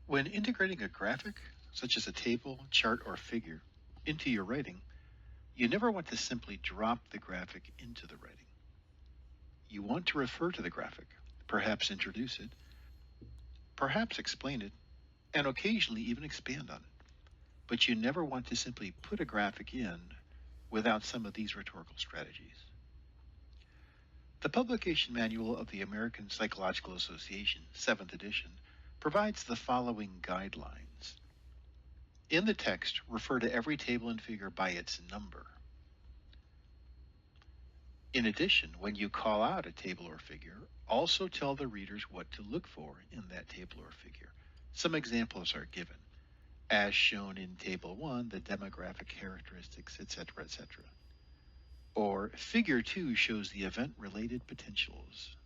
When integrating a graphic, such as a table, chart, or figure, into your writing, you never want to simply drop the graphic into the writing. You want to refer to the graphic, perhaps introduce it, perhaps explain it, and occasionally even expand on it. But you never want to simply put a graphic in without some of these rhetorical strategies. The Publication Manual of the American Psychological Association, 7th edition, provides the following guidelines. In the text, refer to every table and figure by its number. In addition, when you call out a table or figure, also tell the readers what to look for in that table or figure. Some examples are given, as shown in Table 1, the demographic characteristics, etc., etc. Or Figure 2 shows the event-related potentials.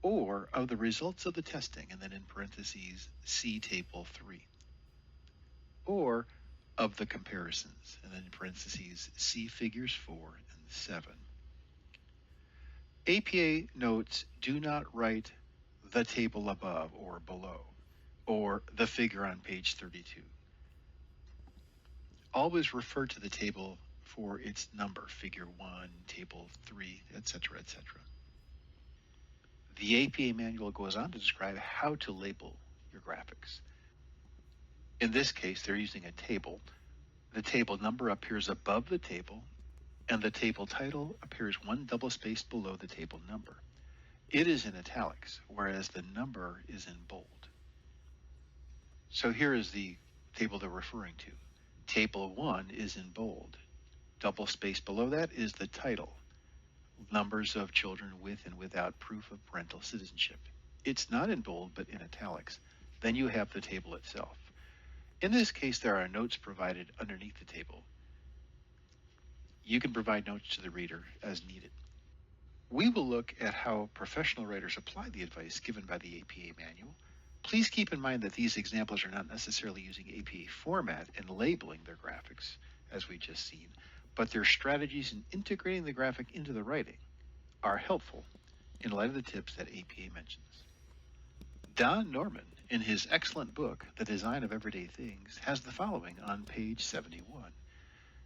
Or of the results of the testing, and then in parentheses, see Table 3. Or of the comparisons, and then in parentheses, see Figures 4 and 7. APA notes do not write the table above or below, or the figure on page 32. Always refer to the table for its number, figure 1, table 3, etc., etc. The APA manual goes on to describe how to label your graphics. In this case, they're using a table. The table number appears above the table, and the table title appears one double space below the table number. It is in italics, whereas the number is in bold. So here is the table they're referring to. Table 1 is in bold. Double space below that is the title, numbers of children with and without proof of parental citizenship. It's not in bold, but in italics. Then you have the table itself. In this case, there are notes provided underneath the table. You can provide notes to the reader as needed. We will look at how professional writers apply the advice given by the APA manual. Please keep in mind that these examples are not necessarily using APA format and labeling their graphics, as we just seen, but their strategies in integrating the graphic into the writing are helpful in light of the tips that APA mentions. Don Norman, in his excellent book, The Design of Everyday Things, has the following on page 71.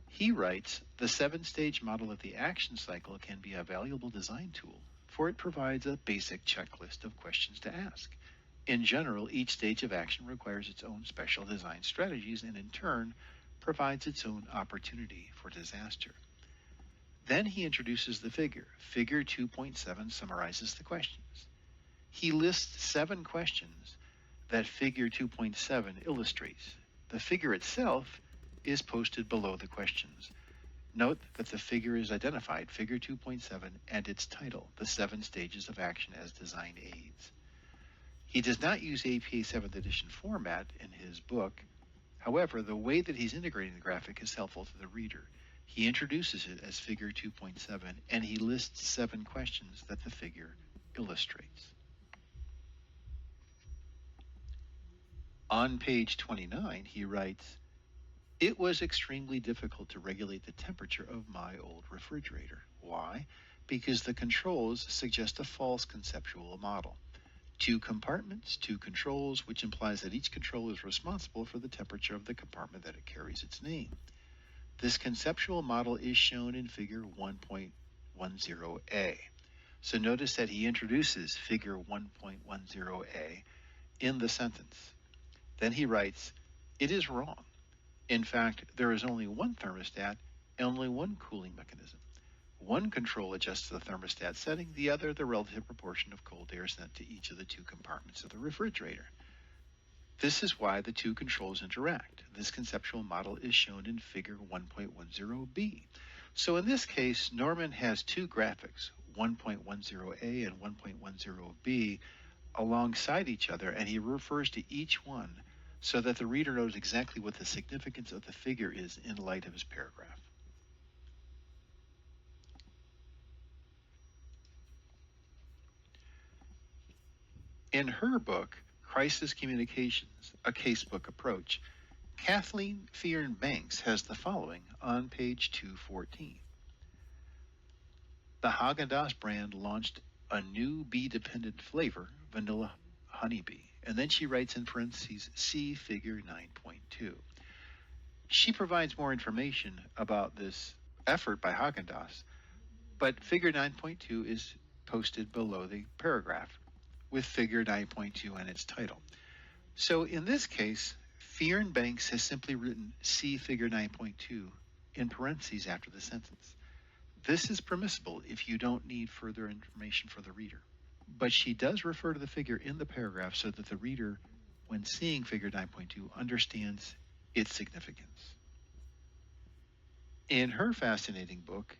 He writes, the 7-stage model of the action cycle can be a valuable design tool, for it provides a basic checklist of questions to ask. In general, each stage of action requires its own special design strategies and in turn provides its own opportunity for disaster. Then he introduces the figure. Figure 2.7 summarizes the questions. He lists 7 questions that figure 2.7 illustrates. The figure itself is posted below the questions. Note that the figure is identified, figure 2.7, and its title, the 7 stages of action as design aids. He does not use APA 7th edition format in his book. However, the way that he's integrating the graphic is helpful to the reader. He introduces it as figure 2.7, and he lists 7 questions that the figure illustrates. On page 29, he writes, it was extremely difficult to regulate the temperature of my old refrigerator. Why? Because the controls suggest a false conceptual model. 2 compartments, 2 controls, which implies that each control is responsible for the temperature of the compartment that it carries its name. This conceptual model is shown in figure 1.10a. So notice that he introduces figure 1.10a in the sentence. Then he writes, it is wrong. In fact, there is only one thermostat and only one cooling mechanism. One control adjusts the thermostat setting, the other the relative proportion of cold air sent to each of the 2 compartments of the refrigerator. This is why the 2 controls interact. This conceptual model is shown in figure 1.10b. So in this case, Norman has 2 graphics, 1.10a and 1.10b, alongside each other, and he refers to each one so that the reader knows exactly what the significance of the figure is in light of his paragraph. In her book, Crisis Communications, A Casebook Approach, Kathleen Fearn Banks has the following on page 214. The Haagen-Dazs brand launched a new bee-dependent flavor, vanilla honeybee. And then she writes in parentheses, see figure 9.2. She provides more information about this effort by Haagen-Dazs, but figure 9.2 is posted below the paragraph with figure 9.2 and its title. So in this case, Fearn Banks has simply written see figure 9.2 in parentheses after the sentence. This is permissible if you don't need further information for the reader. But she does refer to the figure in the paragraph so that the reader, when seeing figure 9.2, understands its significance. In her fascinating book,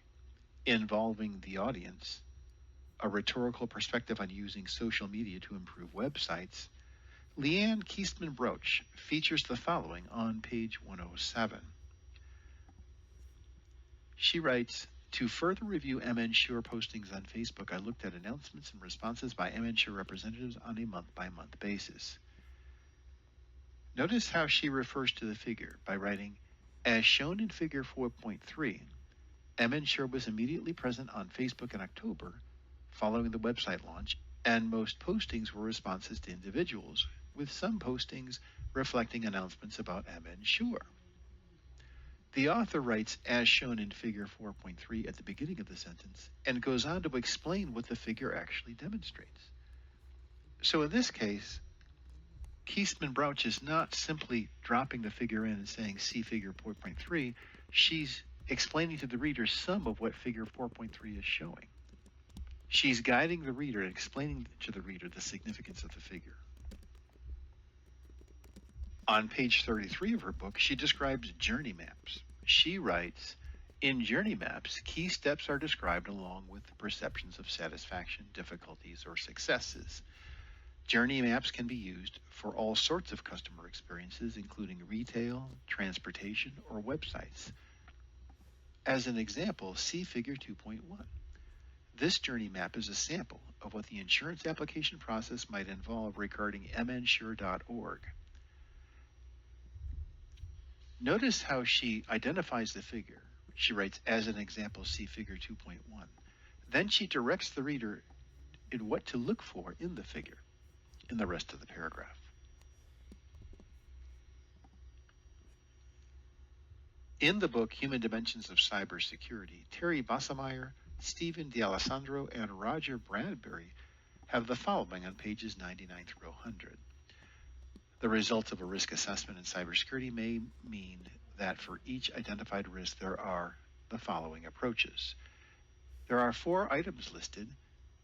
Involving the Audience, A Rhetorical Perspective on Using Social Media to Improve Websites, Leanne Keistman-Broach features the following on page 107. She writes, to further review MNsure postings on Facebook, I looked at announcements and responses by MNsure representatives on a month-by-month basis. Notice how she refers to the figure by writing, as shown in figure 4.3, MNsure was immediately present on Facebook in October following the website launch, and most postings were responses to individuals, with some postings reflecting announcements about MNsure. The author writes, as shown in figure 4.3 at the beginning of the sentence, and goes on to explain what the figure actually demonstrates. So in this case, Keistman-Broach is not simply dropping the figure in and saying, see figure 4.3. She's explaining to the reader some of what figure 4.3 is showing. She's guiding the reader and explaining to the reader the significance of the figure. On page 33 of her book, she describes journey maps. She writes, in journey maps, key steps are described along with perceptions of satisfaction, difficulties, or successes. Journey maps can be used for all sorts of customer experiences, including retail, transportation, or websites. As an example, see figure 2.1. This journey map is a sample of what the insurance application process might involve regarding mnsure.org. Notice how she identifies the figure. She writes, as an example, see figure 2.1. Then she directs the reader in what to look for in the figure in the rest of the paragraph. In the book, Human Dimensions of Cybersecurity, Terry Bossemeyer, Stephen D'Alessandro, and Roger Bradbury have the following on pages 99 through 100. The results of a risk assessment in cybersecurity may mean that for each identified risk, there are the following approaches. There are 4 items listed,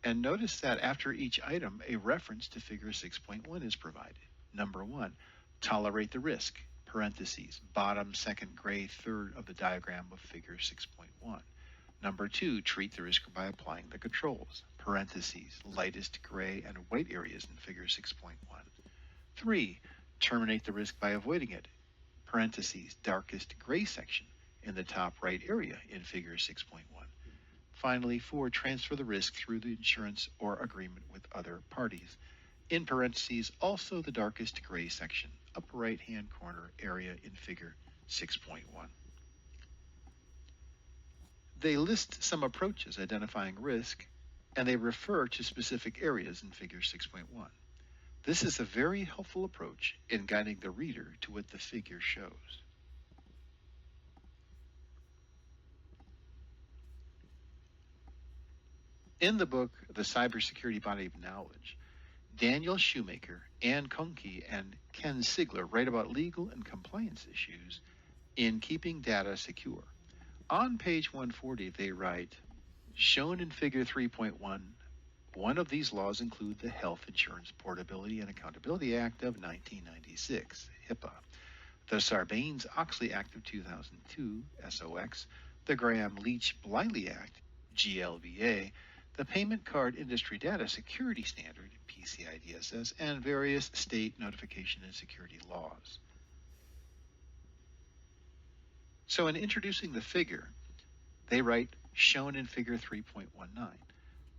and notice that after each item, a reference to figure 6.1 is provided. Number 1, tolerate the risk, parentheses, bottom second gray third of the diagram of figure 6.1. Number 2, treat the risk by applying the controls, parentheses, lightest gray and white areas in figure 6.1. 3, terminate the risk by avoiding it, parentheses, darkest gray section in the top right area in figure 6.1. Finally, 4, transfer the risk through the insurance or agreement with other parties, in parentheses, also the darkest gray section, upper right-hand corner area in figure 6.1. They list some approaches identifying risk, and they refer to specific areas in figure 6.1. This is a very helpful approach in guiding the reader to what the figure shows. In the book, The Cybersecurity Body of Knowledge, Daniel Shoemaker, Ann Cohnke, and Ken Sigler write about legal and compliance issues in keeping data secure. On page 140, they write, shown in figure 3.1, one of these laws include the Health Insurance Portability and Accountability Act of 1996, HIPAA, the Sarbanes-Oxley Act of 2002, SOX, the Graham-Leach-Bliley Act, GLBA, the Payment Card Industry Data Security Standard, PCI-DSS, and various state notification and security laws. So in introducing the figure, they write, shown in figure 3.19.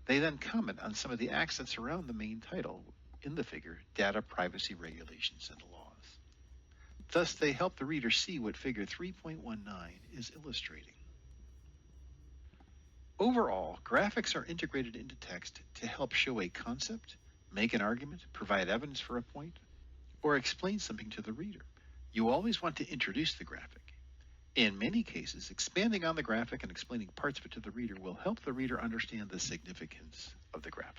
They then comment on some of the acts that surround the main title in the figure, data privacy regulations and laws. Thus, they help the reader see what figure 3.19 is illustrating. Overall, graphics are integrated into text to help show a concept, make an argument, provide evidence for a point, or explain something to the reader. You always want to introduce the graphic. In many cases, expanding on the graphic and explaining parts of it to the reader will help the reader understand the significance of the graphic.